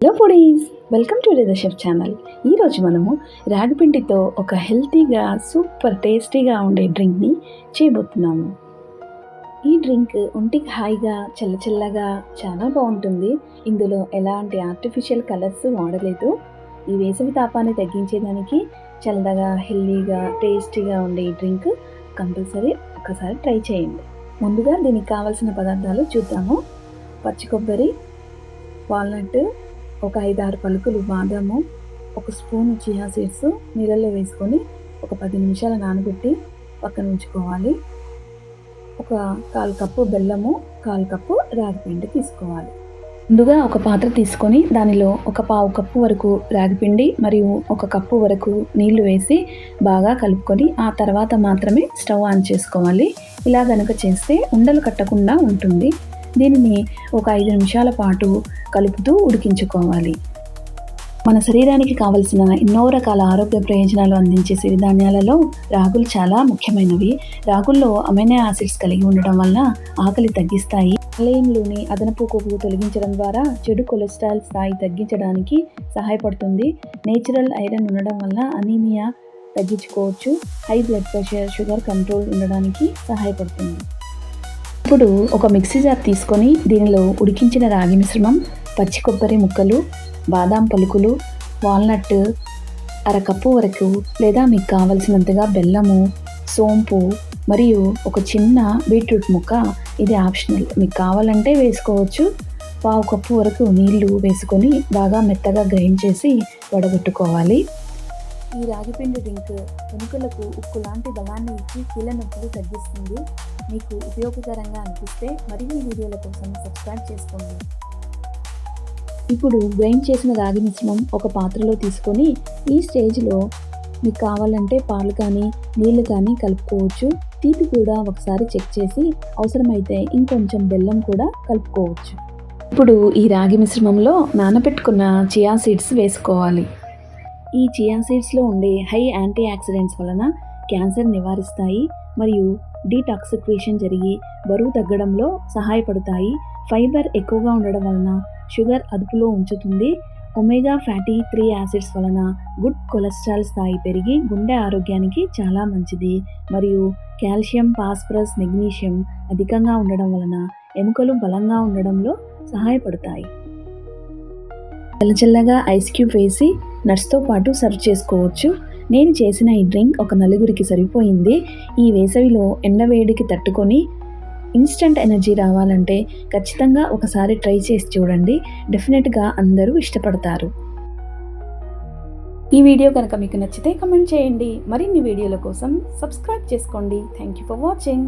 Hello foodies, welcome to the chef channel. ఈరోజు మనము రాగిపిండితో ఒక హెల్తీగా సూపర్ టేస్టీగా ఉండే డ్రింక్ని చేయబోతున్నాము. ఈ డ్రింక్ ఒంటికి హాయిగా చల్లచల్లగా చాలా బాగుంటుంది. ఇందులో ఎలాంటి ఆర్టిఫిషియల్ కలర్స్ వాడలేదు. ఈ వేసవి తాపాన్ని తగ్గించేదానికి చల్లగా హెల్తీగా టేస్టీగా ఉండే ఈ డ్రింక్ కంపల్సరీ ఒకసారి ట్రై చేయండి. ముందుగా దీనికి కావాల్సిన పదార్థాలు చూద్దాము. పచ్చి కొబ్బరి, వాల్నట్, ఒక 5-6 పలుకులు బాదాము, ఒక స్పూన్ చియా సీడ్స్ నీళ్ళల్లో వేసుకొని ఒక 10 నిమిషాలు నానబెట్టి పక్కన ఉంచుకోవాలి. ఒక 1/4 కప్పు బెల్లము, 1/4 కప్పు రాగిపిండి తీసుకోవాలి. ముందుగా ఒక పాత్ర తీసుకొని దానిలో ఒక 1/4 కప్పు వరకు రాగిపిండి మరియు 1 కప్పు వరకు నీళ్లు వేసి బాగా కలుపుకొని ఆ తర్వాత మాత్రమే స్టవ్ ఆన్ చేసుకోవాలి. ఇలా కనుక చేస్తే ఉండలు కట్టకుండా ఉంటుంది. దీనిని ఒక 5 నిమిషాల పాటు కలుపుతూ ఉడికించుకోవాలి. మన శరీరానికి కావలసిన ఎన్నో రకాల ఆరోగ్య ప్రయోజనాలు అందించే సిరిధాన్యాలలో రాగులు చాలా ముఖ్యమైనవి. రాగుల్లో అమైనో యాసిడ్స్ కలిగి ఉండడం వల్ల ఆకలి తగ్గిస్తాయి. కాలేయంలోని అదనపు కొవ్వు తొలగించడం ద్వారా చెడు కొలెస్ట్రాల్ స్థాయి తగ్గించడానికి సహాయపడుతుంది. నేచురల్ ఐరన్ ఉండడం వల్ల అనీమియా తగ్గించుకోవచ్చు. High blood pressure, sugar control ఉండడానికి సహాయపడుతుంది. ఇప్పుడు ఒక మిక్సీ జార్ తీసుకొని దీనిలో ఉడికించిన రాగి మిశ్రమం, పచ్చి కొబ్బరి ముక్కలు, బాదాం పలుకులు, వాల్నట్, 1/2 కప్పు వరకు లేదా మీకు కావలసినంతగా బెల్లము, సోంపు మరియు ఒక చిన్న బీట్రూట్ ముక్క, ఇది ఆప్షనల్, మీకు కావాలంటే వేసుకోవచ్చు. 1/4 కప్పు వరకు నీళ్లు వేసుకొని బాగా మెత్తగా గ్రైండ్ చేసి వడగట్టుకోవాలి. ఈ రాగిపిండి డ్రింక్ ఎముకలకు ఉక్కు లాంటి బలాన్ని ఇచ్చి కీళ్ళ నొప్పులు తగ్గిస్తుంది. మీకు ఉపయోగకరంగా అనిపిస్తే మరిన్ని వీడియోల కోసం సబ్స్క్రైబ్ చేసుకోండి. ఇప్పుడు గ్రైండ్ చేసిన రాగి మిశ్రమం ఒక పాత్రలో తీసుకొని ఈ స్టేజ్లో మీకు కావాలంటే పాలు కానీ నీళ్లు కానీ కలుపుకోవచ్చు. తీపి కూడా ఒకసారి చెక్ చేసి అవసరమైతే ఇంకొంచెం బెల్లం కూడా కలుపుకోవచ్చు. ఇప్పుడు ఈ రాగి మిశ్రమంలో నానబెట్టుకున్న చియా సీడ్స్ వేసుకోవాలి. ఈ చియా సీడ్స్లో ఉండే హై యాంటీ ఆక్సిడెంట్స్ వలన క్యాన్సర్ నివారిస్తాయి మరియు డీటాక్సిఫికేషన్ జరిగి బరువు తగ్గడంలో సహాయపడతాయి. ఫైబర్ ఎక్కువగా ఉండడం వలన షుగర్ అదుపులో ఉంచుతుంది. ఒమేగా ఫ్యాటీ 3 యాసిడ్స్ వలన గుడ్ కొలెస్ట్రాల్ స్థాయి పెరిగి గుండె ఆరోగ్యానికి చాలా మంచిది. మరియు కాల్షియం, ఫాస్ఫరస్, మెగ్నీషియం అధికంగా ఉండడం వలన ఎముకలు బలంగా ఉండడంలో సహాయపడతాయి. చల్లచల్లగా ఐస్ క్యూబ్ వేసి నట్స్తో పాటు సర్వ్ చేసుకోవచ్చు. నేను చేసిన ఈ డ్రింక్ ఒక 4గురికి సరిపోయింది. ఈ వేసవిలో ఎండవేడికి తట్టుకొని ఇన్స్టంట్ ఎనర్జీ రావాలంటే ఖచ్చితంగా ఒకసారి ట్రై చేసి చూడండి. డెఫినెట్గా అందరూ ఇష్టపడతారు. ఈ వీడియో కనుక మీకు నచ్చితే కమెంట్ చేయండి. మరిన్ని వీడియోల కోసం సబ్స్క్రైబ్ చేసుకోండి. Thank you for watching.